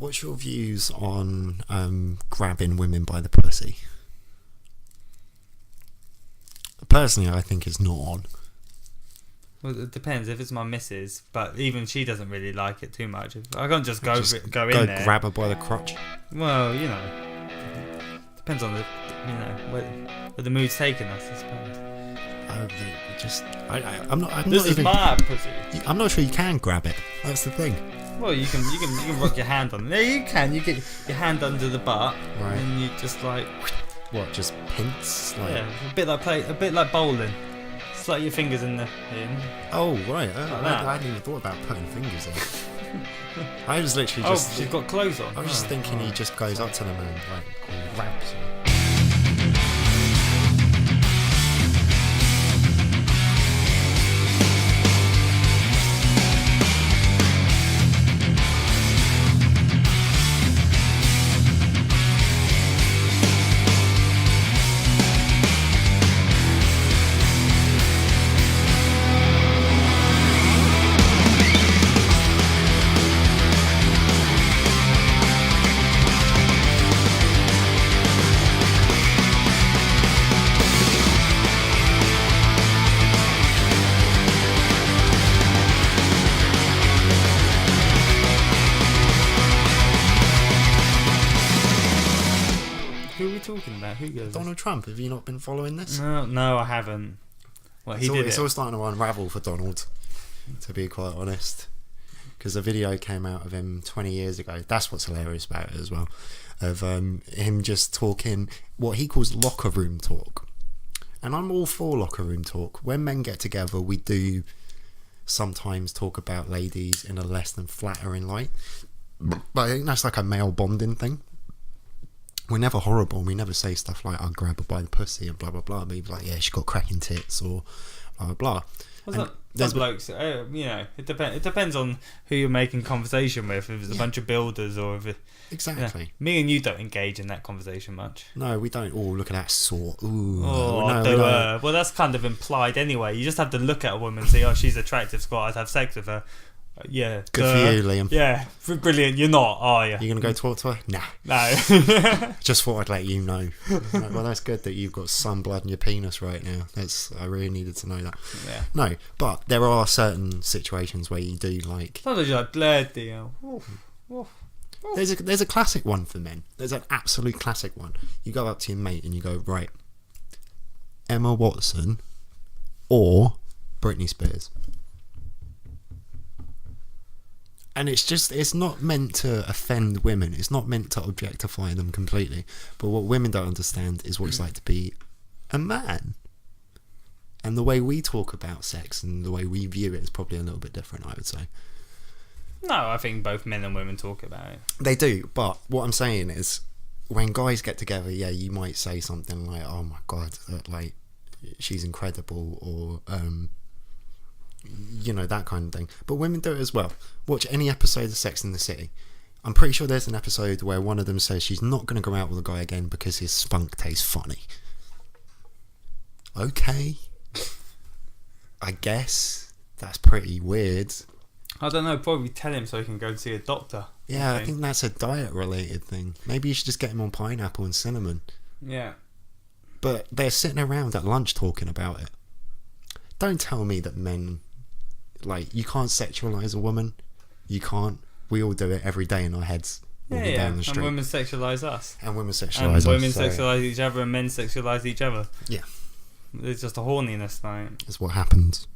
What's your views on grabbing women by the pussy? Personally, I think it's not on. Well, it depends if it's my missus, but even she doesn't really like it too much. I can't just go Go in there. grab her by the crotch. Well, depends on where the mood's taking us, I suppose. I'm not This is even. my pussy. I'm not sure you can grab it. That's the thing. Well, you can rock your hand on it. Yeah, you can. You get your hand under the butt, Right. and you just like What? Just pints? Like. yeah, a bit like bowling. Slide your fingers in. Oh right. that. I hadn't even thought about putting fingers in. I was literally Oh, just. she's got clothes on. I was just thinking he just goes up to them and like grabs them. Who are we talking about? Who goes? Donald Trump. Have you not been following this? No, I haven't. Well, It's all starting to unravel for Donald, to be quite honest. Because a video came out of him 20 years ago. That's what's hilarious about it as well. Of him just talking what he calls locker room talk. And I'm all for locker room talk. When men get together, we do sometimes talk about ladies in a less than flattering light. But I think that's like a male bonding thing. We're never horrible. We never say stuff like, I'll grab her by the pussy and blah, blah, blah. But he's like, yeah, she got cracking tits or blah, blah, blah. Some blokes, it depends. It depends on who you're making conversation with. If it's a bunch of builders or if Exactly. me and you don't engage in that conversation much. No, we don't. Oh, look at that sort. Ooh. Oh, no, do we don't. well, that's kind of implied anyway. You just have to look at a woman and say, oh, she's attractive, so I'd have sex with her. Yeah. Good for you, Liam. Yeah, brilliant. You're not, are you? You going to go talk to her? Nah. No. Just thought I'd let you know. Like, well, that's good that you've got some blood in your penis right now. I really needed to know that. Yeah. No, but there are certain situations where you do like... Sometimes you're like, bloody hell. There's a classic one for men. There's an absolute classic one. You go up to your mate and you go, right, Emma Watson or Britney Spears. And it's not meant to offend women. It's not meant to objectify them completely. But what women don't understand is what it's like to be a man. And the way we talk about sex and the way we view it is probably a little bit different, I would say. No, I think both men and women talk about it. They do, but what I'm saying is, when guys get together, yeah, you might say something like, "Oh my god, like she's incredible," or that kind of thing. But women do it as well. Watch any episode of Sex and the City. I'm pretty sure there's an episode where one of them says she's not going to go out with a guy again because his spunk tastes funny. Okay, I guess that's pretty weird. I don't know, probably tell him so he can go and see a doctor. Yeah, I think that's a diet related thing. Maybe you should just get him on pineapple and cinnamon. Yeah. But they're sitting around at lunch talking about it. Don't tell me that men, like, you can't sexualise a woman. You can't. We all do it every day in our heads. Walking down the street. And women sexualise us. And women sexualise us. And women sexualise each other and men sexualise each other. Yeah. It's just a horniness, like. That's what happens.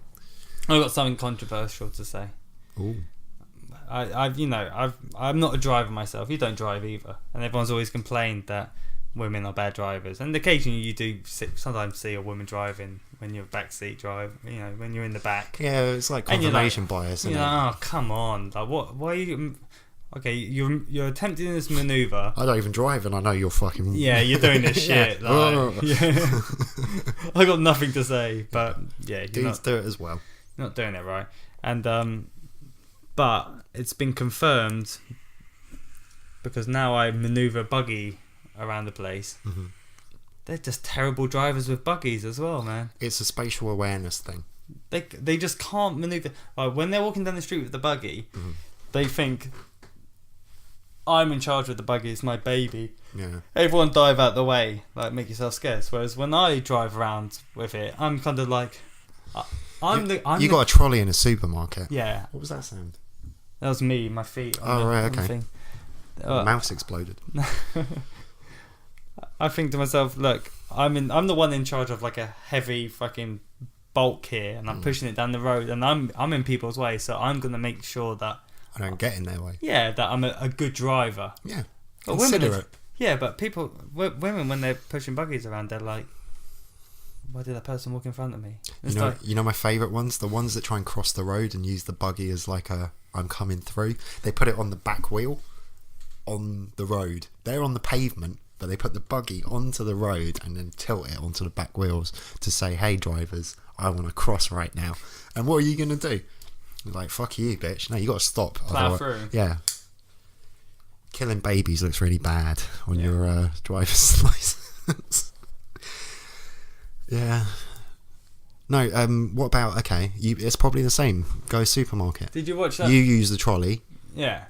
I've got something controversial to say. Ooh. I'm not a driver myself. You don't drive either, and everyone's always complained that women are bad drivers. And occasionally you do sometimes see a woman driving when you're backseat drive. When you're in the back. Yeah, it's like confirmation bias. Isn't it? Oh, come on! Like, what? Why are you? Okay, you're attempting this maneuver. I don't even drive, and I know you're fucking. Yeah, you're doing this shit. Yeah. Like, yeah. I got nothing to say, but yeah, dudes do it as well. You're not doing it right, and but it's been confirmed because now I maneuver a buggy around the place. Mm-hmm. They're just terrible drivers with buggies as well, man. It's a spatial awareness thing. They just can't maneuver. Like, when they're walking down the street with the buggy, mm-hmm. they think I'm in charge of the buggy, it's my baby. Yeah. Everyone dive out the way, like make yourself scarce. Whereas when I drive around with it, I'm kind of like, You got a trolley in a supermarket. Yeah, What was that sound? that was me, my feet. Right, on the okay. thing. The mouse exploded. I think to myself, look, I'm the one in charge of like a heavy fucking bulk here, and I'm pushing it down the road, and I'm in people's way, so I'm gonna make sure that I don't get in their way. that I'm a good driver. Yeah. But Consider it. Yeah, but women when they're pushing buggies around, they're like, why did that person walk in front of me? It's You know my favourite ones? The ones that try and cross the road and use the buggy as like I'm coming through. They put it on the back wheel on the road. They're on the pavement, but they put the buggy onto the road and then tilt it onto the back wheels to say, hey drivers, I want to cross right now. And what are you going to do? You're like, fuck you, bitch. No, you got to stop. Plow through. Yeah. Killing babies looks really bad on your driver's license. Yeah. No, what about, it's probably the same. Go supermarket. Did you watch that? You use the trolley. Yeah.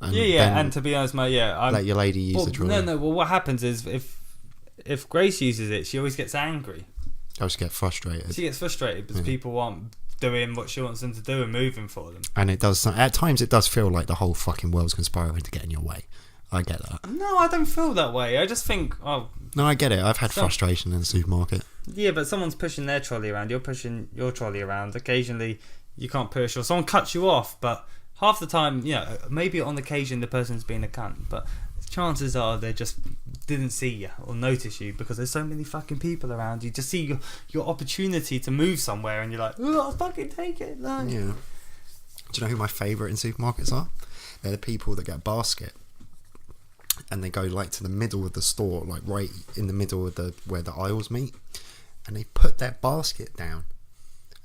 And And to be honest, I'm let your lady use the trolley. No. Well, what happens is if Grace uses it, she always gets angry. I just get frustrated. She gets frustrated because people aren't doing what she wants them to do and moving for them. And it does. At times, it does feel like the whole fucking world's conspiring to get in your way. I get that. No, I don't feel that way. I just think, No, I get it. I've had frustration in the supermarket. yeah, but someone's pushing their trolley around. You're pushing your trolley around. Occasionally, you can't push, or someone cuts you off. But half the time, maybe on occasion the person's being a cunt, but chances are they just didn't see you or notice you because there's so many fucking people around. You just see your opportunity to move somewhere, and you're like, oh, I'll fucking take it. Like. Yeah. Do you know who my favourite in supermarkets are? They're the people that get a basket and they go like to the middle of the store, like right in the middle of where the aisles meet, and they put their basket down.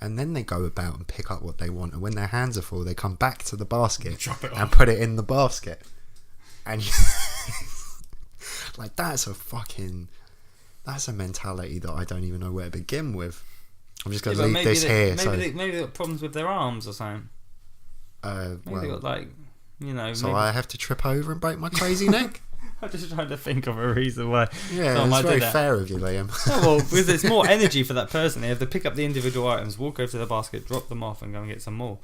And then they go about and pick up what they want. And when their hands are full, they come back to the basket and put it in the basket. And like that's a mentality that I don't even know where to begin with. I'm just going to leave this here. Maybe they got problems with their arms or something. Maybe they got like, So maybe... I have to trip over and break my crazy neck? I'm just trying to think of a reason why. Yeah, it's very fair of you, Liam. Oh, well, because it's more energy for that person. They have to pick up the individual items, walk over to the basket, drop them off, and go and get some more.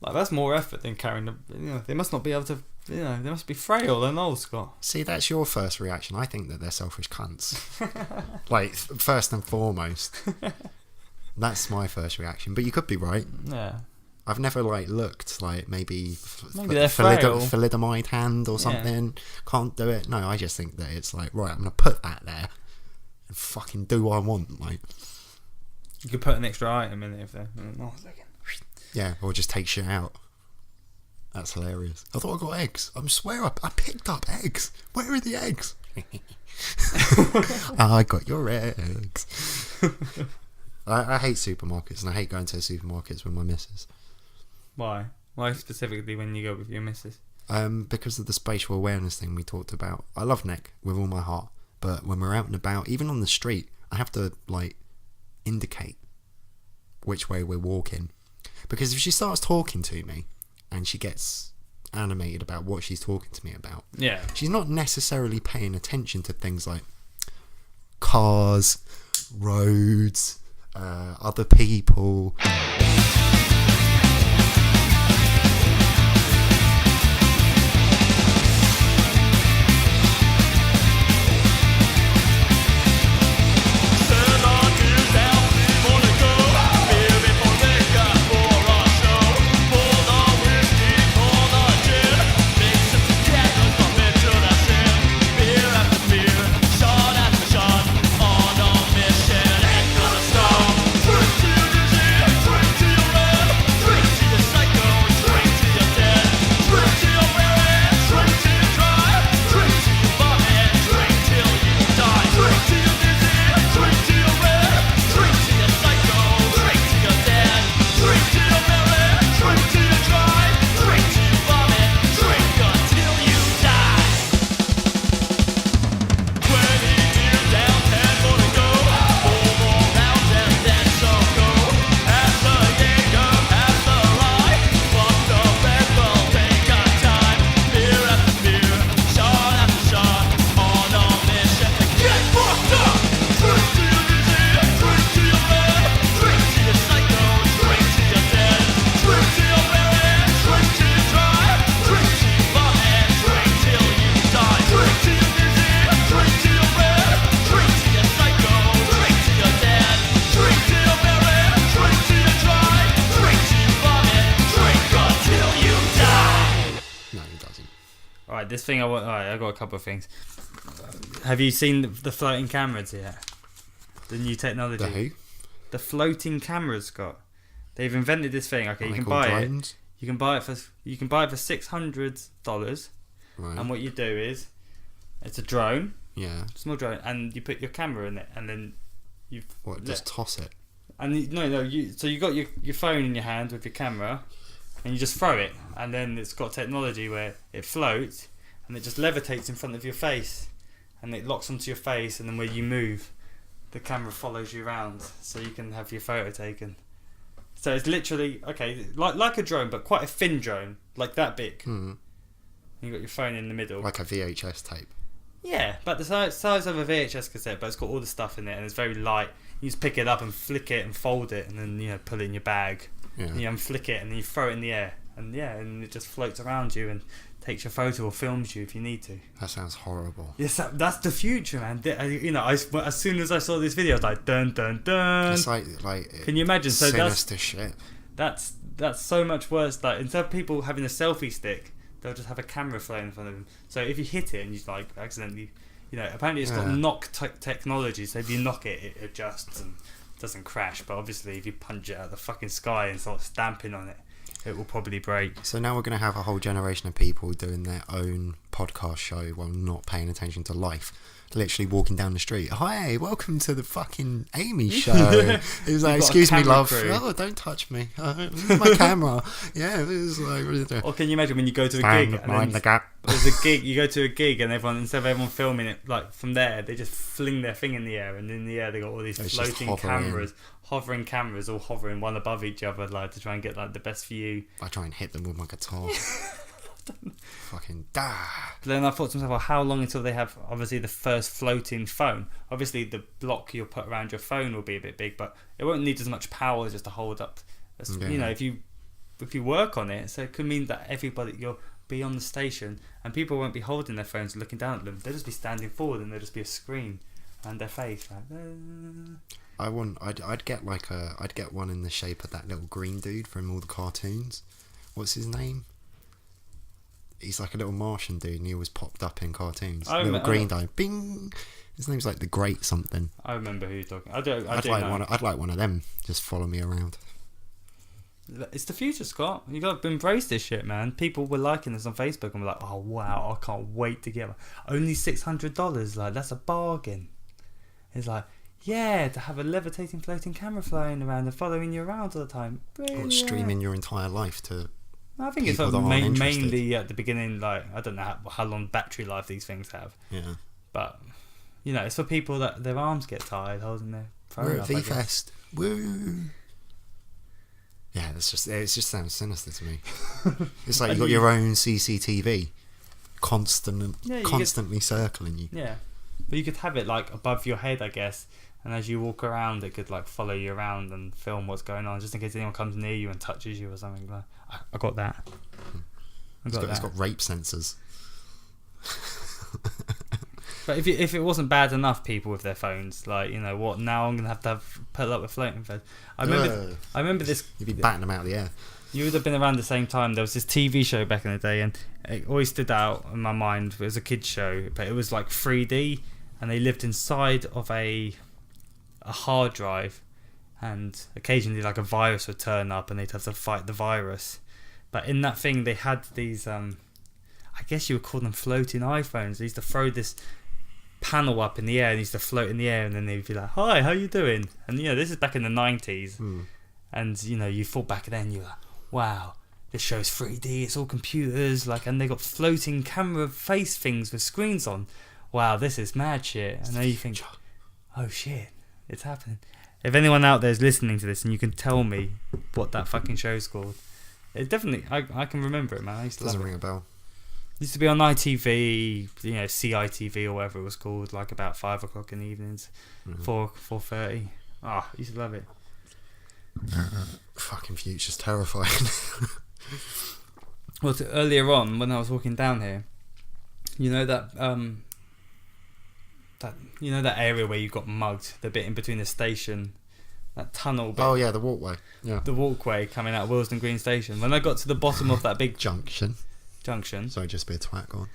Like, that's more effort than carrying them. They must not be able to. They must be frail and old, Scott. See, that's your first reaction. I think that they're selfish cunts. Like, first and foremost. That's my first reaction. But you could be right. Yeah. I've never looked maybe they're frail. thalidomide hand or something. Can't do it. No, I just think that it's like, right, I'm gonna put that there and fucking do what I want. Like, you could put an extra item in it if they're. Yeah, or just take shit out. That's hilarious. I thought I got eggs. I swear I picked up eggs. Where are the eggs? I got your eggs. I hate supermarkets, and I hate going to supermarkets with my missus. Why? Why specifically when you go with your missus? Because of the spatial awareness thing we talked about. I love Nick with all my heart, but when we're out and about, even on the street, I have to indicate which way we're walking. Because if she starts talking to me and she gets animated about what she's talking to me about, she's not necessarily paying attention to things like cars, roads, other people. Alright, this thing I want. Alright, I got a couple of things. Have you seen the floating cameras yet? The new technology. The who? The floating cameras, Scott. They've invented this thing. Okay, Are you they can called buy drones? it. You can buy it for $600. Right. And what you do is, it's a drone, Yeah. small drone, and you put your camera in it, and then you. What? Just toss it. And so you got your phone in your hand with your camera, and you just throw it, and then it's got technology where it floats, and it just levitates in front of your face, and it locks onto your face, and then when you move, the camera follows you around, so you can have your photo taken. So it's literally like a drone, but quite a thin drone, like that big. Hmm. You got your phone in the middle. Like a VHS tape. Yeah, but the size of a VHS cassette, but it's got all the stuff in it, and it's very light. You just pick it up and flick it and fold it, and then put it in your bag. Yeah. And you unflick it, and then you throw it in the air, and it just floats around you and takes your photo or films you if you need to. That sounds horrible. Yes, that's the future, man. As soon as I saw this video, I was like, dun dun dun. It's like Can you imagine? So sinister shit. that's so much worse. Like, instead of people having a selfie stick, they'll just have a camera floating in front of them. So if you hit it and you like accidentally, apparently it's got knock technology. So if you knock it, it adjusts and doesn't crash. But obviously, if you punch it out of the fucking sky and start stamping on it, it will probably break. So now we're going to have a whole generation of people doing their own podcast show while not paying attention to life. Literally walking down the street. Hi, welcome to the fucking Amy show. It was like, excuse me, love. Crew. Oh, don't touch me. This is my camera. Yeah, this is like, what are you doing? Or can you imagine when you go to a gig and Mind the gap. there's a gig, you go to a gig and instead of everyone filming it, like from there, they just fling their thing in the air, and in the air they got all these It's just floating hovering cameras, all hovering one above each other, like to try and get like the best view. I try and hit them with my guitar. Fucking da. But then I thought to myself, well, how long until they have obviously the first floating phone? Obviously, the block you'll put around your phone will be a bit big, but it won't need as much power just to hold up. If you work on it, so it could mean that you'll be on the station and people won't be holding their phones looking down at them. They'll just be standing forward and there'll just be a screen and their face like. I'd get one in the shape of that little green dude from all the cartoons. What's his name? He's like a little Martian dude, and he always popped up in cartoons. Green guy, bing. His name's like the Great something. I remember who you're talking. I'd like one of them. Just follow me around. It's the future, Scott. You got to embrace this shit, man. People were liking this on Facebook and were like, "Oh wow, I can't wait to get one." Only $600. Like, that's a bargain. It's like, yeah, to have a levitating, floating camera flying around and following you around all the time. Or streaming your entire life to. I think it's like mainly at the beginning. Like, I don't know how long battery life these things have. Yeah. But it's for people that their arms get tired holding their phone. We're at V-Fest. Woo. Yeah, it just sounds sinister to me. It's like you got your own CCTV, constantly circling you. Yeah, but you could have it like above your head, I guess, and as you walk around, it could like follow you around and film what's going on, just in case anyone comes near you and touches you or something. Like, I got that. It's got rape sensors. But if it wasn't bad enough, people with their phones, like, what, now I'm gonna have to put up with floating phones. I remember this. You'd be batting them out of the air. You would have been around the same time. There was this TV show back in the day, and it always stood out in my mind. It was a kids show, but it was like 3D, and they lived inside of a hard drive, and occasionally like a virus would turn up, and they'd have to fight the virus. But in that thing, they had these, I guess you would call them floating iPhones. They used to throw this panel up in the air and used to float in the air, and then they'd be like, "Hi, how you doing?" And this is back in the 90s, and you thought back then, you're like, wow, this show's 3D, it's all computers, like, and they got floating camera face things with screens on. Wow, this is mad shit. And then you think, oh shit, it's happening. If anyone out there is listening to this and you can tell me what that fucking show's called, it definitely, I can remember it, man. I used to Doesn't ring a bell. It used to be on ITV, CITV or whatever it was called, like about 5 o'clock in the evenings, 4:30. I used to love it. Fucking future's terrifying. Well, earlier on when I was walking down here, that that area where you got mugged, the bit in between the station, that tunnel bit. Oh yeah, the walkway. Yeah. The walkway coming out of Willesden Green Station. When I got to the bottom of that big junction. junction. Sorry, just be a twat, go on.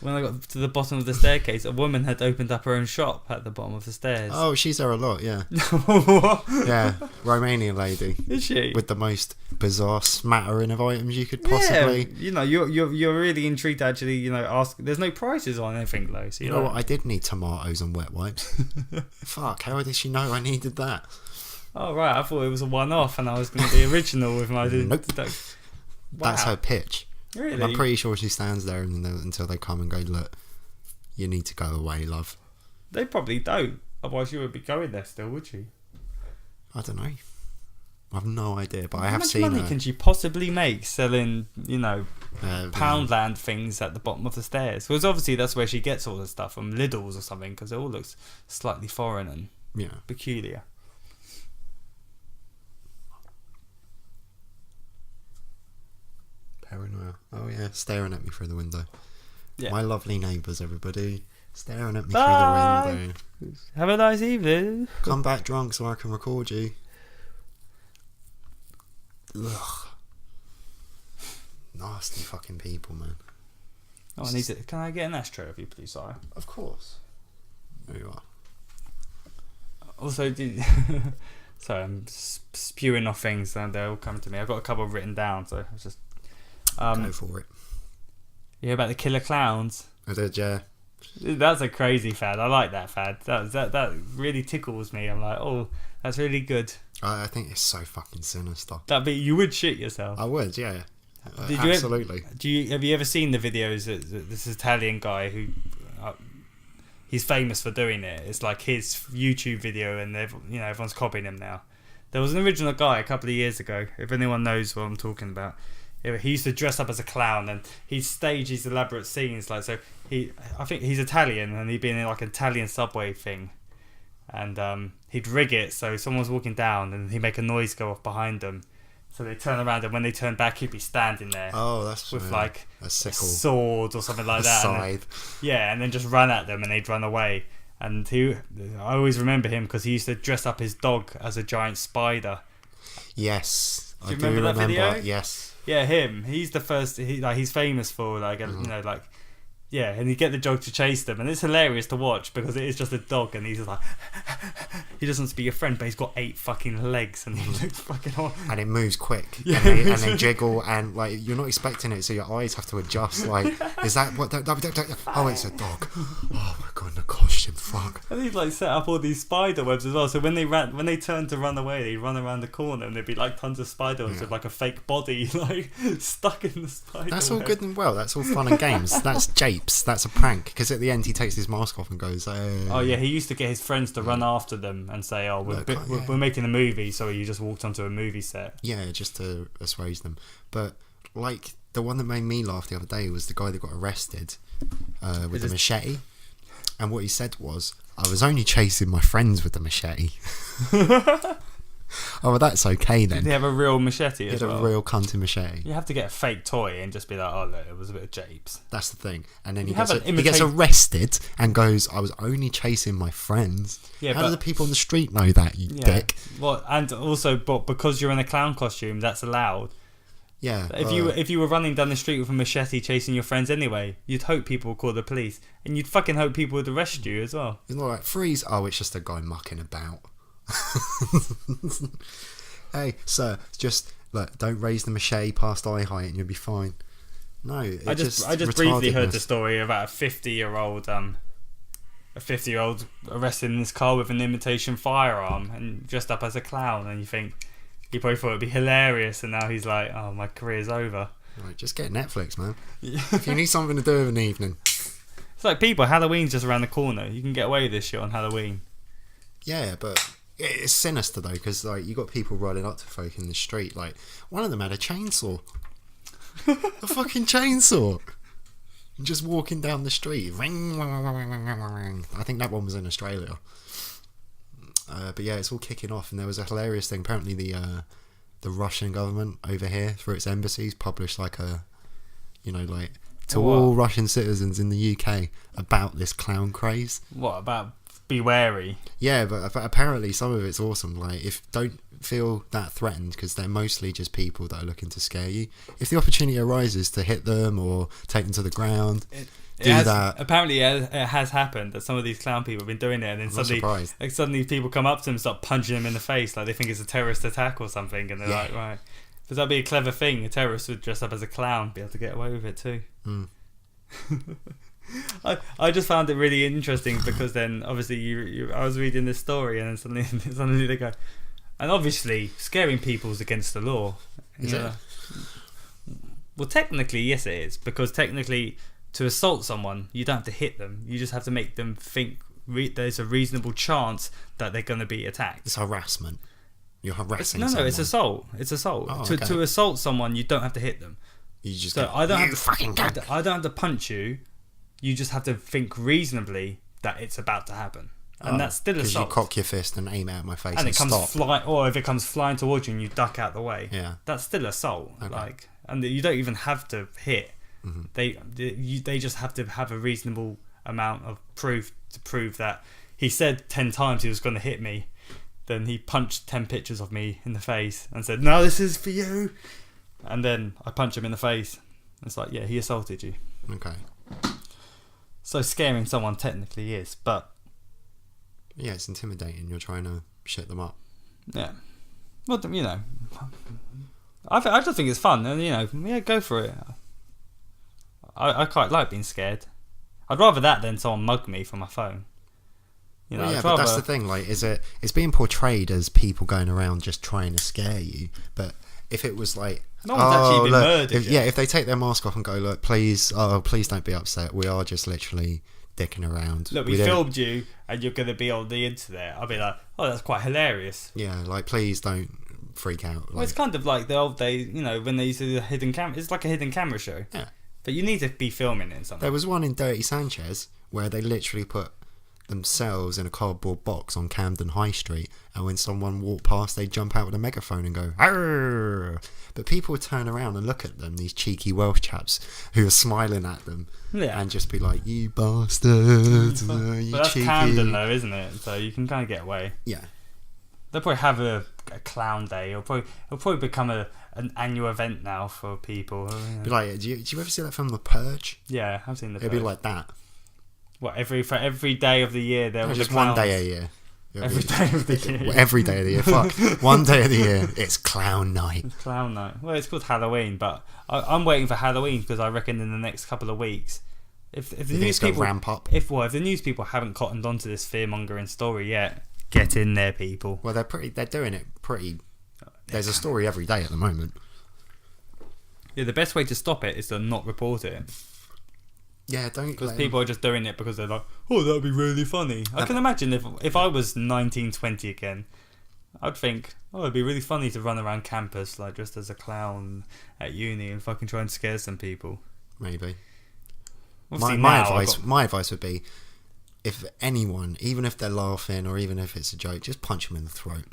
When I got to the bottom of the staircase, a woman had opened up her own shop at the bottom of the stairs. Oh, she's there a lot, yeah. What? Yeah, Romanian lady. Is she? With the most bizarre smattering of items you could possibly... Yeah, you're really intrigued to actually, ask. There's no prices on anything though. So You know what, I did need tomatoes and wet wipes. Fuck, how did she know I needed that? Oh right, I thought it was a one-off and I was going to be original with my... Nope. Wow. That's her pitch. Really? And I'm pretty sure she stands there until they come and go, look, you need to go away, love. They probably don't. Otherwise you would be going there still, would you? I don't know. I have no idea, but I have How seen much money her. can she possibly make selling, The Poundland things at the bottom of the stairs? Because obviously that's where she gets all the stuff from Lidl's or something, because it all looks slightly foreign and Yeah. peculiar. Paranoia. Oh yeah, staring at me through the window. Yeah. My lovely neighbours, everybody. Staring at me Bye. through the window. Have a nice evening. Come back drunk so I can record you. Ugh. Nasty fucking people, man. Oh, I need to. Can I get an ashtray of you, please, sire? Of course. There you are. Also, sorry, I'm spewing off things and they're all coming to me. I've got a couple written down, so I was just. Go for it. You hear about the killer clowns? I did, yeah. That's a crazy fad. I like that fad. That really tickles me. I'm like, oh, that's really good. I think it's so fucking sinister. You would shit yourself. I would, yeah. Did you Absolutely. Have you ever seen the videos that this Italian guy who he's famous for doing it? It's like his YouTube video, and everyone's copying him now. There was an original guy a couple of years ago. If anyone knows what I'm talking about, he used to dress up as a clown, and he'd stage these elaborate scenes. I think he's Italian, and he'd be in like an Italian subway thing, and he'd rig it so someone's walking down, and he'd make a noise go off behind them. So they turn around, and when they turn back, he'd be standing there. Oh, that's with a a sickle, sword or something like a that. scythe. And then just run at them, and they'd run away. And I always remember him because he used to dress up his dog as a giant spider. Yes, Do you remember that video? Yes. Yeah, him. He's the first. He's famous for and you get the dog to chase them, and it's hilarious to watch because it is just a dog, and he's just like, he doesn't want to be your friend, but he's got 8 fucking legs, and he looks fucking hot. And it moves quick, Yeah. and they jiggle, and like you're not expecting it, so your eyes have to adjust. Like, is that what? Oh, it's a dog. Oh my god, the costume, fuck. And he'd like set up all these spider webs as well. So when they turned to run away, they'd run around the corner, and there'd be like tons of spider webs with like a fake body like stuck in the spider. That's all web. good and well. That's all fun and games. That's japes. That's a prank. Because at the end, he takes his mask off and goes, Oh yeah, he used to get his friends to run after them and say, "Oh, we're making a movie, so you just walked onto a movie set." Yeah, just to assuage them. But like the one that made me laugh the other day was the guy that got arrested with the machete, and what he said was, "I was only chasing my friends with the machete." Oh, well, that's okay then. Did he have a real machete as well? A real cunty machete. You have to get a fake toy and just be like, "Oh look, it was a bit of japes." That's the thing. And then he You gets arrested and goes, "I was only chasing my friends." Yeah, How do the people on the street know that, you dick? Well, and also, but because you're in a clown costume, that's allowed. Yeah. If you were running down the street with a machete chasing your friends anyway, you'd hope people would call the police, and you'd fucking hope people would arrest you as well. You're not like, freeze. Oh, it's just a guy mucking about. Hey, sir, just look, don't raise the machete past eye height and you'll be fine. No, I just briefly heard the story about a 50-year-old arrested in his car with an imitation firearm and dressed up as a clown, and you think he probably thought it'd be hilarious, and now he's like, "Oh, my career's over." Right, just get Netflix, man. If you need something to do of an evening. It's like people. Halloween's just around the corner. You can get away with this shit on Halloween. Yeah, but it's sinister though, because like you got people riding up to folk in the street. Like one of them had a chainsaw, a fucking chainsaw, and just walking down the street. I think that one was in Australia. But yeah, it's all kicking off, and there was a hilarious thing. Apparently, the Russian government over here, through its embassies, published like a, to all Russian citizens in the UK about this clown craze. What about? Be wary. Yeah, but apparently some of it's awesome. Like, don't feel that threatened because they're mostly just people that are looking to scare you. If the opportunity arises to hit them or take them to the ground, do that. Apparently, it has happened that some of these clown people have been doing it, and then suddenly people come up to them and start punching them in the face, like they think it's a terrorist attack or something, and they're like, right. Because that'd be a clever thing. A terrorist would dress up as a clown, be able to get away with it too. Mm. I just found it really interesting because then obviously I was reading this story and then suddenly they go, and obviously scaring people's against the law. Is it? Well, technically yes it is, because technically to assault someone you don't have to hit them, you just have to make them think there's a reasonable chance that they're going to be attacked. It's harassment. You're harassing someone. It's assault. Oh, To assault someone you don't have to hit them. You just I don't have to punch you. You just have to think reasonably that it's about to happen, and that's still assault. Because you cock your fist and aim it at my face and it comes stop. flying, or if it comes flying towards you and you duck out the way, that's still assault. Okay. And you don't even have to hit. Mm-hmm. They just have to have a reasonable amount of proof to prove that he said 10 times he was going to hit me. Then he punched 10 pictures of me in the face and said, "No, this is for you." And then I punch him in the face. It's like, yeah, he assaulted you. Okay. So scaring someone technically is, but yeah, it's intimidating. You're trying to shut them up. Yeah. Well, you know, I just think it's fun, and you know, yeah, go for it. I quite like being scared. I'd rather that than someone mug me from my phone. You know, but that's the thing. Like, it's being portrayed as people going around just trying to scare you, but if it was like, no one's actually been murdered yet. If they take their mask off and go, look, please don't be upset. We are just literally dicking around. Look, we filmed you, and you're going to be on the internet. I'll be like, oh, that's quite hilarious. Yeah, like, please don't freak out. Like, well, it's kind of like the old days, you know, when they used to do the hidden camera. It's like a hidden camera show. Yeah. But you need to be filming it in something. There was one in Dirty Sanchez where they literally put themselves in a cardboard box on Camden High Street, and when someone walked past they'd jump out with a megaphone and go "Arr!" But people would turn around and look at them, these cheeky Welsh chaps who are smiling at them, and just be like, "You bastards, you but that's cheeky." Camden though, isn't it? So you can kind of get away. Yeah, they'll probably have a clown day. It'll probably become an annual event now for people. Be like, do you ever see that film The Purge? Yeah, I've seen The Purge. It'd be like that. What, for every day of the year there was just one day a year. Every day of the year. Every day of the year. Fuck. One day of the year, it's clown night. It's clown night. Well, it's called Halloween, but I'm waiting for Halloween because I reckon in the next couple of weeks, if the news people ramp up. If the news people haven't cottoned onto this fear mongering story yet, get in there, people. Well, they're doing it pretty. There's a story every day at the moment. Yeah, the best way to stop it is to not report it. Yeah, don't. Because people are just doing it because they're like, oh, that would be really funny. I can imagine if I was 19, 20 again, I'd think, oh, it'd be really funny to run around campus like just as a clown at uni and fucking try and scare some people. Maybe. My my advice would be, if anyone, even if they're laughing or even if it's a joke, just punch them in the throat.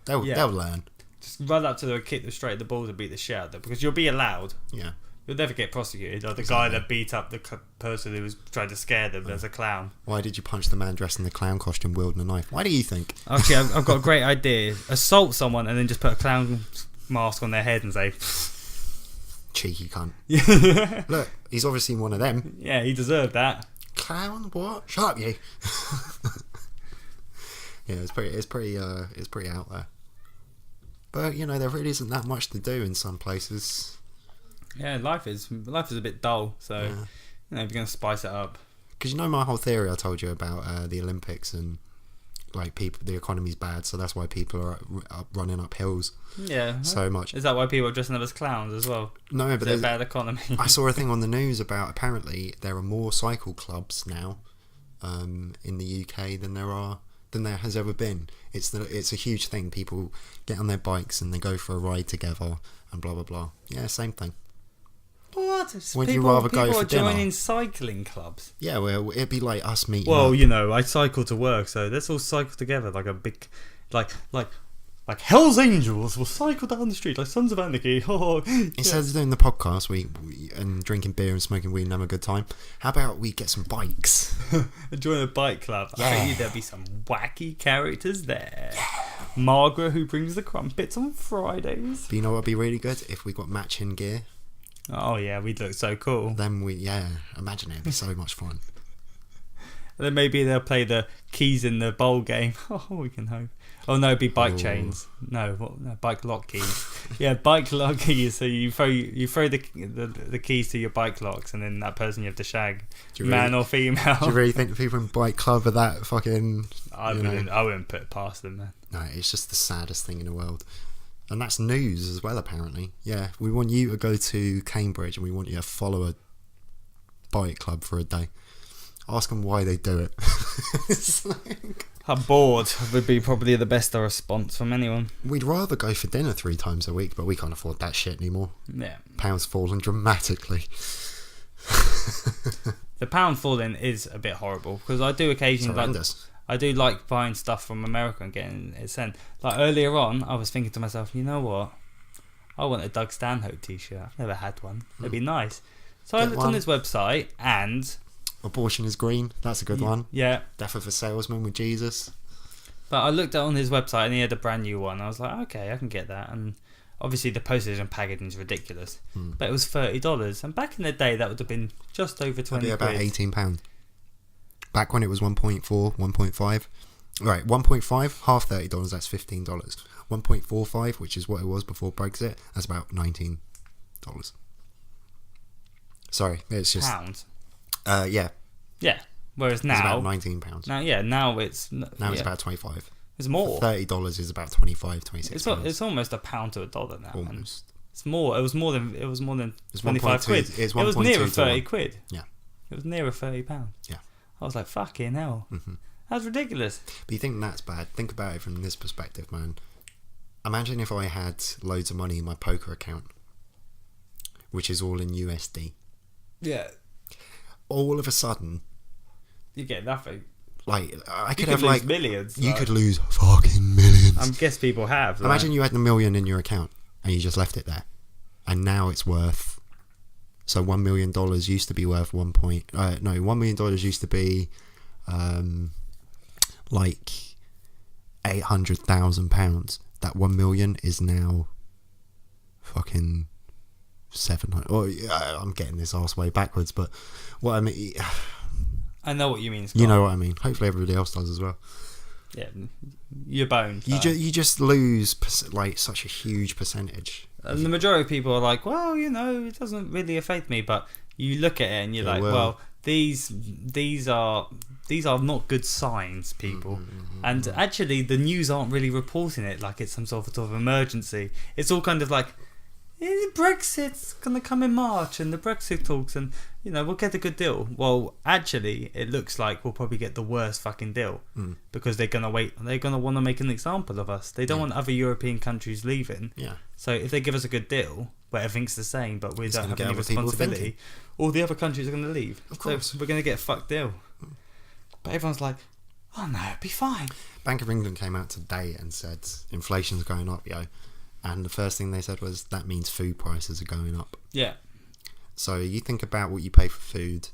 They'll learn. Just run up to them, kick them straight at the balls and beat the shit out of them, because you'll be allowed. Yeah. You'll never get prosecuted. Like the guy that beat up the person who was trying to scare them as a clown. Why did you punch the man dressed in the clown costume wielding a knife? Why do you think? Actually, I've got a great idea. Assault someone and then just put a clown mask on their head and say, cheeky cunt. Look, he's obviously one of them. Yeah, he deserved that. Clown? What? Shut up, you. Yeah, it's pretty out there. But you know, there really isn't that much to do in some places. Yeah, life is a bit dull, so you know, if you're gonna spice it up. Because you know my whole theory I told you about the Olympics and like the economy's bad, so that's why people are running up hills. Yeah, so much. Is that why people are dressing up as clowns as well? No, but there's a bad economy. I saw a thing on the news about apparently there are more cycle clubs now in the UK than there has ever been. It's a huge thing. People get on their bikes and they go for a ride together and blah blah blah. Yeah, same thing. What? Would you rather go for dinner? People are joining cycling clubs. Yeah, well, it'd be like us meeting. Well, up. you know, I cycle to work, so let's all cycle together like a big, like Hell's Angels will cycle down the street like Sons of Anarchy. Instead of doing the podcast, we and drinking beer and smoking weed and having a good time, how about we get some bikes? Join a bike club. Yeah. I bet you there'll be some wacky characters there. Yeah. Margaret, who brings the crumpets on Fridays. But you know what would be really good? If we got matching gear. Oh yeah, we'd look so cool. Then imagine it'd be so much fun. And then maybe they'll play the keys in the bowl game. Oh, we can hope. Oh no, it'd be bike chains. No, bike lock keys. Yeah, bike lock keys. So you throw the keys to your bike locks, and then that person you have to shag, man or female. Do you really think the people in Bike Club are that fucking? I wouldn't put it past them, man. No, it's just the saddest thing in the world. And that's news as well, apparently. Yeah, we want you to go to Cambridge and we want you to follow a bike club for a day. Ask them why they do it. It's like, I'm bored would be probably the best response from anyone. we'd rather go for dinner 3 times a week, but we can't afford that shit anymore. Yeah. Pound's fallen dramatically. The pound falling is a bit horrible because I do It's occasionally horrendous. I do like buying stuff from America and getting it sent. Like earlier on, I was thinking to myself, you know what? I want a Doug Stanhope t-shirt. I've never had one. It'd be nice. So I Get looked one. on his website and... Abortion is green. That's a good one. Yeah. Death of a salesman with Jesus. But I looked on his website and he had a brand new one. I was like, okay, I can get that. And obviously the postage and packaging is ridiculous. But it was $30. And back in the day, that would have been just over 20 That'd be about quid. £18. Back when it was 1.4, 1.5. Right, 1.5, half $30, that's $15. 1.45, which is what it was before Brexit, that's about $19. Sorry, it's just... Pounds. Yeah, Yeah. Whereas it's now... about £19. Now it's... Now it's about 25. It's more. $30 is about 25, 26 pounds. It's almost a pound to a dollar now. Man. Almost. It's more. It was more than It's 25 1.2 quid. it's It was 1.2 nearer to 30 1. quid. Yeah. It was nearer £30. Yeah. I was like, fucking hell. That's ridiculous. But you think that's bad? Think about it from this perspective, man. Imagine if I had loads of money in my poker account, which is all in USD. Yeah. All of a sudden, You get nothing. like, I You could could have lose like... millions. You like, could lose fucking millions. I guess people have. Like, Imagine you had $1 million in your account and you just left it there, and now it's worth. So $1 million used to be worth $1 million used to be, like £800,000. That $1 million is now fucking 700. Oh, yeah, I'm getting this arse way backwards, but what I mean, I know what you mean, Scott. you know what I mean. Hopefully everybody else does as well. Yeah. You're boned. You just lose like such a huge percentage. And the majority of people are like, well, you know, it doesn't really affect me. But you look at it and you're It like, will. well, these are not good signs, people. And actually, the news aren't really reporting it like it's some sort of emergency. It's all kind of like, Brexit's gonna come in March, and the Brexit talks, and you know we'll get a good deal. Well, actually, it looks like we'll probably get the worst fucking deal because they're gonna wait. They're gonna want to make an example of us. They don't want other European countries leaving. Yeah. So if they give us a good deal where everything's the same, but we It's don't gonna have get any other people responsibility, thinking. all the other countries are going to leave. Of course. So we're going to get a fucked deal. But everyone's like, oh no, it'll be fine. Bank of England came out today and said inflation's going up, yo. And the first thing they said was that means food prices are going up. Yeah. So you think about what you pay for food,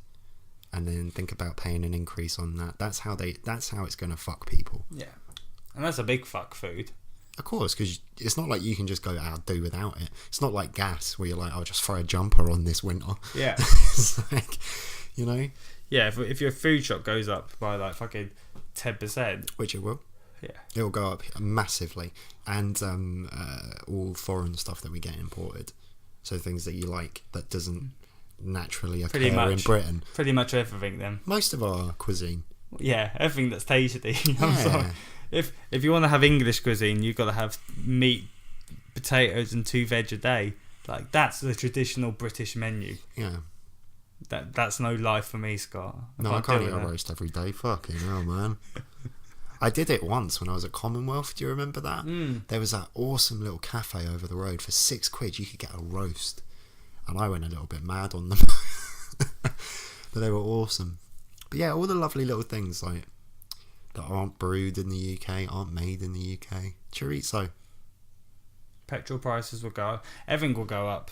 and then think about paying an increase on that. That's how it's going to fuck people. Yeah. And that's a big fuck food. Of course, because it's not like you can just go out do without it. It's not like gas where you're like, I'll just throw a jumper on this winter. Yeah. It's like, you know, Yeah, if your food shop goes up by like fucking 10%. which it will. Yeah. It'll go up massively, and all foreign stuff that we get imported, so things that you like that doesn't naturally occur Pretty in much. Britain. Pretty much everything then. Most of our cuisine, Yeah, everything that's tasty. I'm Yeah. sorry. If you want to have English cuisine, you've got to have meat, potatoes, and 2 veg a day. Like that's the traditional British menu. yeah. That's no life for me, Scott. No, I can't eat do a that. roast every day. Fucking hell, man. I did it once when I was at Commonwealth. Do you remember that? There was that awesome little cafe over the road. For £6, you could get a roast, and I went a little bit mad on them, but they were awesome. But yeah, all the lovely little things like that aren't brewed in the UK, aren't made in the UK. Chorizo. Petrol prices will go up. Everything will go up.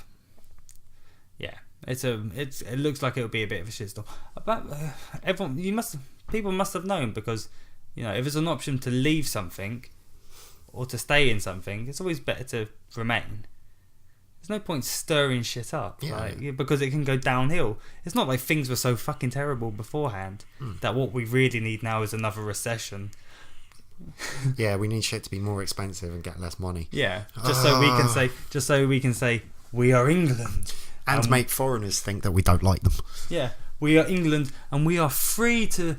Yeah, it looks like it'll be a bit of a shitstorm. But people must have known, because you know if it's an option to leave something, or to stay in something, it's always better to remain. There's no point stirring shit up, because it can go downhill. It's not like things were so fucking terrible beforehand that what we really need now is another recession. Yeah, we need shit to be more expensive and get less money. Yeah, just so we can say we are England, and make foreigners think that we don't like them. Yeah, we are England, and we are free to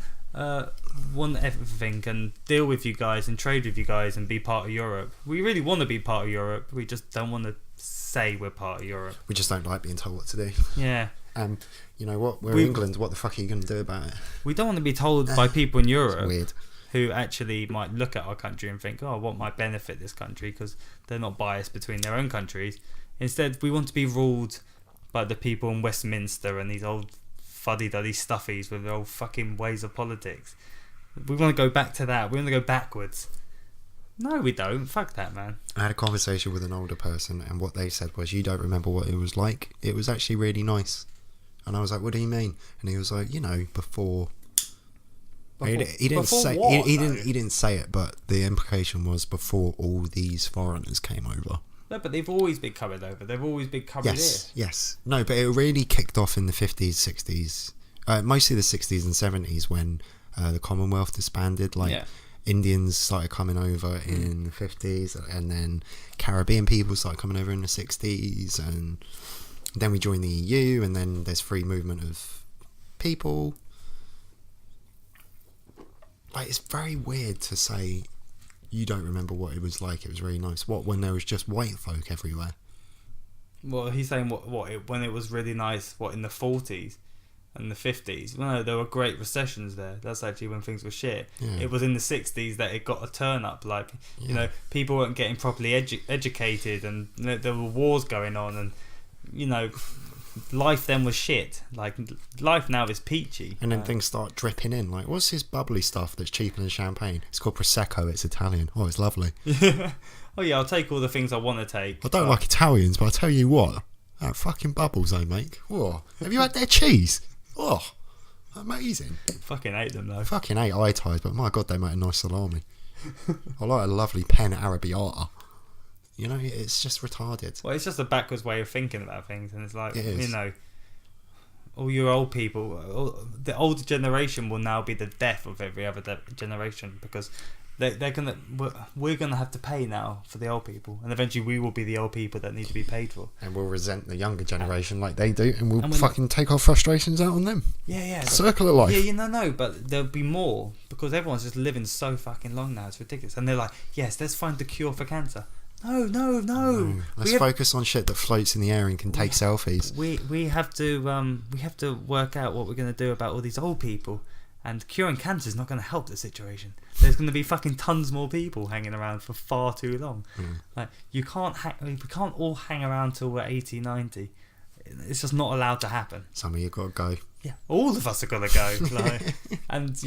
want everything and deal with you guys and trade with you guys and be part of Europe. We really want to be part of Europe. We just don't want to say we're part of Europe. We just don't like being told what to do. Yeah. You know what? We're England. What the fuck are you going to do about it? We don't want to be told by people in Europe weird. who actually might look at our country and think, oh, what might benefit this country, because they're not biased between their own countries. Instead, we want to be ruled by the people in Westminster and these old fuddy-duddy stuffies with their old fucking ways of politics. We want to go back to that. We want to go backwards. No, we don't. Fuck that, man. I had a conversation with an older person, and what they said was, you don't remember what it was like. It was actually really nice. And I was like, what do you mean? And he was like, before... He didn't say it, but the implication was before all these foreigners came over. No, but they've always been coming over. They've always been coming here. Yes. No, but it really kicked off in the 50s, 60s. Mostly the 60s and 70s when the Commonwealth disbanded. Indians started coming over in the 50s, and then Caribbean people started coming over in the 60s, and then we joined the EU, and then there's free movement of people. It's very weird to say you don't remember what it was like. It was really nice. What, when there was just white folk everywhere? Well, he's saying when it was really nice, in the 40s and the 50s? Well, no, there were great recessions there. That's actually when things were shit. Yeah. It was in the 60s that it got a turn up. People weren't getting properly educated, and there were wars going on, and life then was shit. Life now is peachy. And then things start dripping in. What's this bubbly stuff that's cheaper than champagne? It's called Prosecco. It's Italian. Oh, it's lovely. Oh yeah, I'll take all the things I want to take. I don't like Italians, but I tell you what, that fucking bubbles they make. Whoa. Have you had their cheese? Oh, amazing. Fucking hate them though. Fucking hate eye ties, but my god, they make a nice salami. I like a lovely pen arrabbiata. It's just retarded. Well, it's just a backwards way of thinking about things, and it's all your old people, the older generation will now be the death of every other generation, because we're gonna have to pay now for the old people, and eventually we will be the old people that need to be paid for. And we'll resent the younger generation like they do, and we'll fucking take our frustrations out on them. Yeah. Circle of life. Yeah, no, but there'll be more, because everyone's just living so fucking long now. It's ridiculous, and they're like, yes, let's find the cure for cancer. No. Let's focus on shit that floats in the air and can take selfies. We have to work out what we're going to do about all these old people, and curing cancer is not going to help the situation. There's going to be fucking tons more people hanging around for far too long. We can't all hang around till we're 80, 90. It's just not allowed to happen. Some of you got to go. Yeah, all of us are going to go. And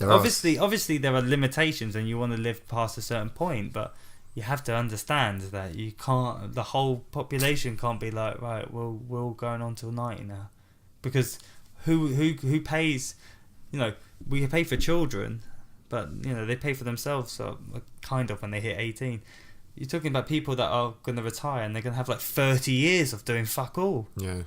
obviously there are limitations, and you want to live past a certain point, but you have to understand that you can't. The whole population can't be like, right, we're all going on till 90 now, because who pays? We pay for children, but they pay for themselves. So kind of when they hit 18, you're talking about people that are going to retire, and they're going to have 30 years of doing fuck all. Yeah.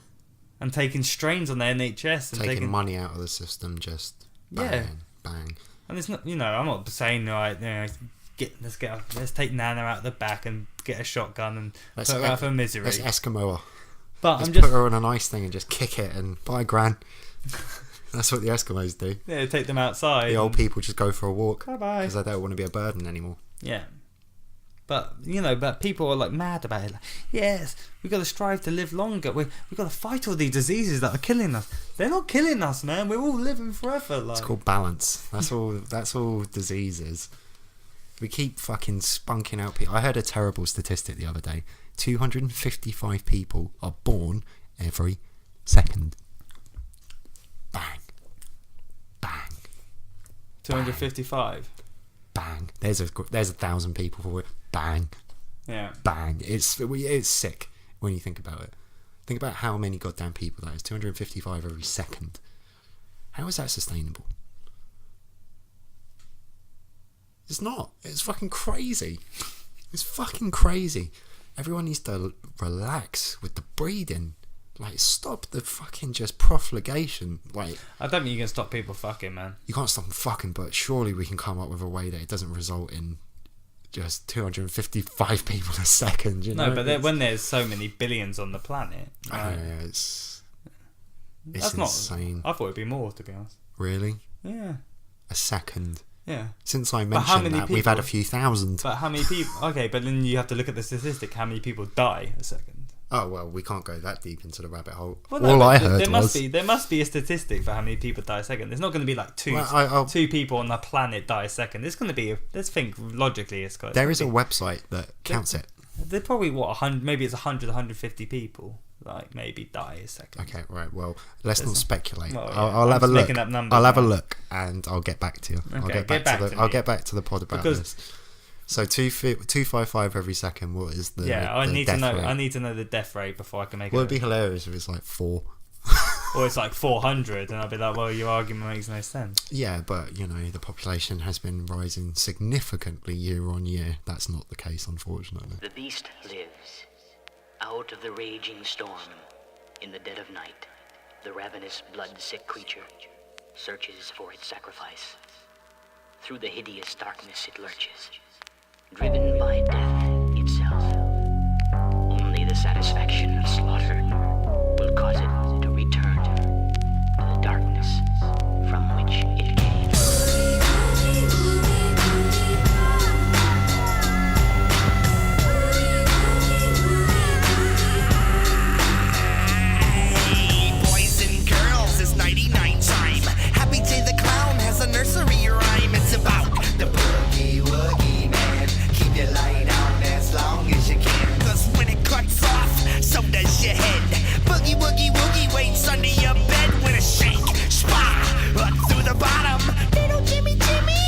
And taking strains on their NHS and taking money out of the system, just bang. And it's not. I'm not saying let's take Nana out the back and get a shotgun and put her out of her misery. Let's Eskimo her. But let's put her on an ice thing and just kick it and bye, Gran. That's what the Eskimos do. Yeah, take them outside. The old people just go for a walk. Bye-bye. Because they don't want to be a burden anymore. Yeah. But, but people are mad about it. Yes, we've got to strive to live longer. We've got to fight all these diseases that are killing us. They're not killing us, man. We're all living forever. It's called balance. That's all disease is. We keep fucking spunking out people. I heard a terrible statistic the other day. 255 people are born every second. Bang. 255. Bang. There's 1,000 people for it. Bang. Yeah. Bang. It's sick when you think about it. Think about how many goddamn people that is. 255 every second. How is that sustainable? It's not. It's fucking crazy. It's fucking crazy. Everyone needs to relax with the breeding. Like, stop the fucking just profligation. Like, I don't think you can stop people fucking, man. you can't stop them fucking, but surely we can come up with a way that it doesn't result in just 255 people a second. You know? No, but when there's so many billions on the planet, right? It's That's insane. I thought it'd be more, to be honest. Really? Yeah. A second. Yeah. Since I how mentioned many that, we've had a people- few thousand. But how many people? Okay, but then you have to look at the statistic. How many people die a second? Oh, well, we can't go that deep into the rabbit hole. Well, no, All but I heard there was... must be a statistic for how many people die a second. There's not going to be like two people on the planet die a second. There's going to be. Let's think logically. There is a website that counts it. They're probably 100. Maybe it's 100, 150 people. Like maybe die a second. Okay, right. Well, let's not speculate. Well, yeah, I'll have a I'm look. making up numbers I'll have a now. look, and I'll get back to you. Okay, I'll get back to I'll me. get back to the pod about Because- this. So 255 every second. What is the I the need to death know. rate? I need to know the death rate before I can make Well, it. it'd be hilarious if it's like 4. Or it's like 400, and I'll be like, well, your argument makes no sense. Yeah, but you know the population has been rising significantly year on year. That's not the case, unfortunately. The beast lives. Out of the raging storm, in the dead of night, the ravenous, blood-sick creature searches for its sacrifice. Through the hideous darkness it lurches, driven by death itself. Only the satisfaction of slaughter will cause it to return to the darkness from which it came. Boys and girls, it's 99 time. Happy Jay the Clown has a nursery rhyme. It's about the boogie woogie man. Keep your light on as long as you can. Cause when it cuts off, so does your head. Boogie woogie woogie waits under your bed with a shake. Spah! Up through the bottom. Little Jimmy Jimmy.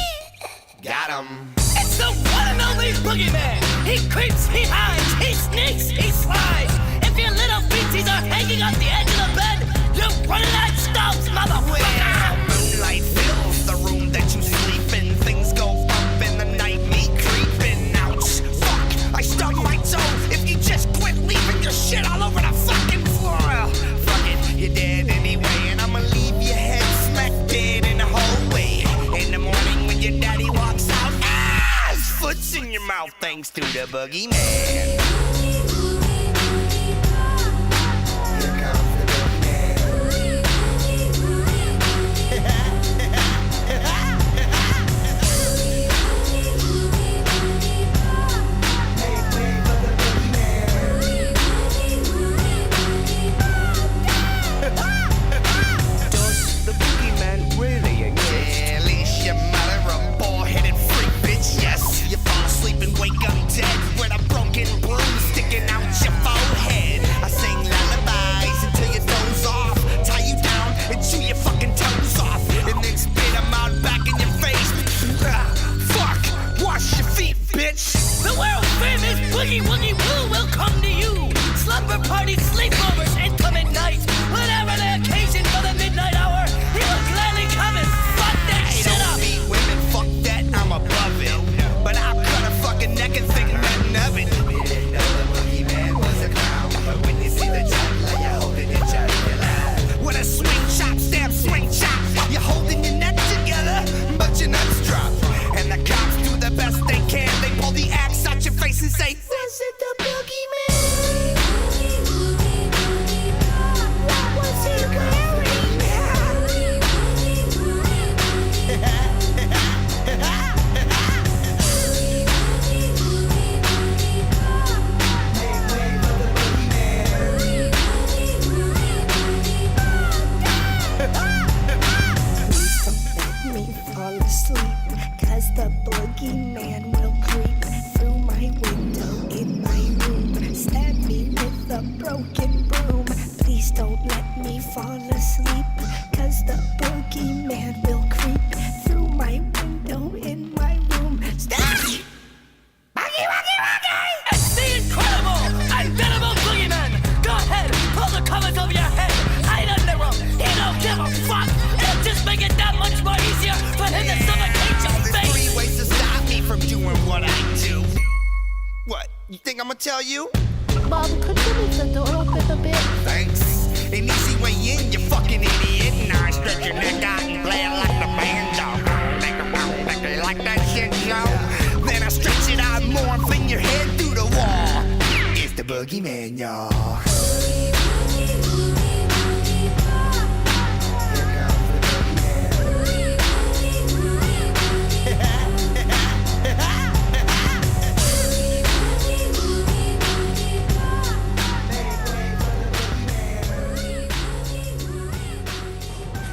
Got him. It's the one and only boogeyman. He creeps, he hides, he sneaks, he slides. If your little feetsies are hanging off the edge of the bed, you're running out of stumps, Well, motherfucker. moonlight fills the room that you sleep in. Things go up in the night, me creeping. Ouch, fuck, I stubbed my toe. If you just quit leaving your shit all over the fucking floor. Fuck it, you're dead anyway, and I'ma leave your head smack dead in the hallway. In the morning when your daddy walks out, his foot's in your mouth thanks to the boogeyman. Here comes the boogeyman. Does the boogeyman really exist? Yeah, leash your mother a bald-headed freak, bitch. Yes, you fall asleep and wake up dead with a broken broom sticking out your forehead. I sing lullabies until your toes off, tie you down and chew your fucking toes off, and then spit them out back in your face. Fuck, wash your feet, bitch. The world famous Boogie Woogie Woo will come to you. Slumber parties, sleepovers, incoming nights. Whatever the occasion for the midnight hour, he will gladly come and fuck that I shit don't up. beat women, fuck that, I'm above it. But I'll cut a fucking neck and think nothing of it. You didn't know the boogeyman was a clown, but when you see the juggler, you're holding your jugular. With a swing chop, stab, swing chop, you're holding your neck together, but your nuts drop. And the cops do the best they can. They pull the axe out your face and say, "Was it the boogeyman? What was he wearing?" Please don't let me fall asleep, 'cause the boogeyman will creep through my window in my room, stab me with a broken broom. Please don't let me fall asleep, 'cause the boogeyman will creep through my window in my room. Stab! Boogie, woogie, woogie! It's the incredible, unbeatable boogeyman. Go ahead, pull the covers over your head. Hide under him. He don't give a fuck. It'll just make it that much more easier for him to suffocate your There's face. 3 ways to stop me. tell you? Mom, could you leave the door open a bit? Thanks. An easy way in, you fucking idiot. Now stretch your neck out and play it like the banjo. Like that shit, Joe. Then I stretch it out more and fling your head through the wall. It's the boogeyman, y'all.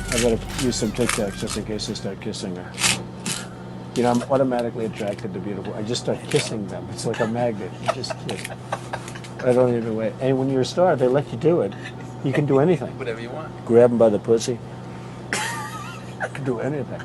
I gotta use some Tic Tacs just in case I start kissing her. You know, I'm automatically attracted to beautiful. I just start kissing them. It's like a magnet. You just kiss. I don't even wait. And when you're a star, they let you do it. You can do anything. Whatever you want. Grab them by the pussy. I can do anything.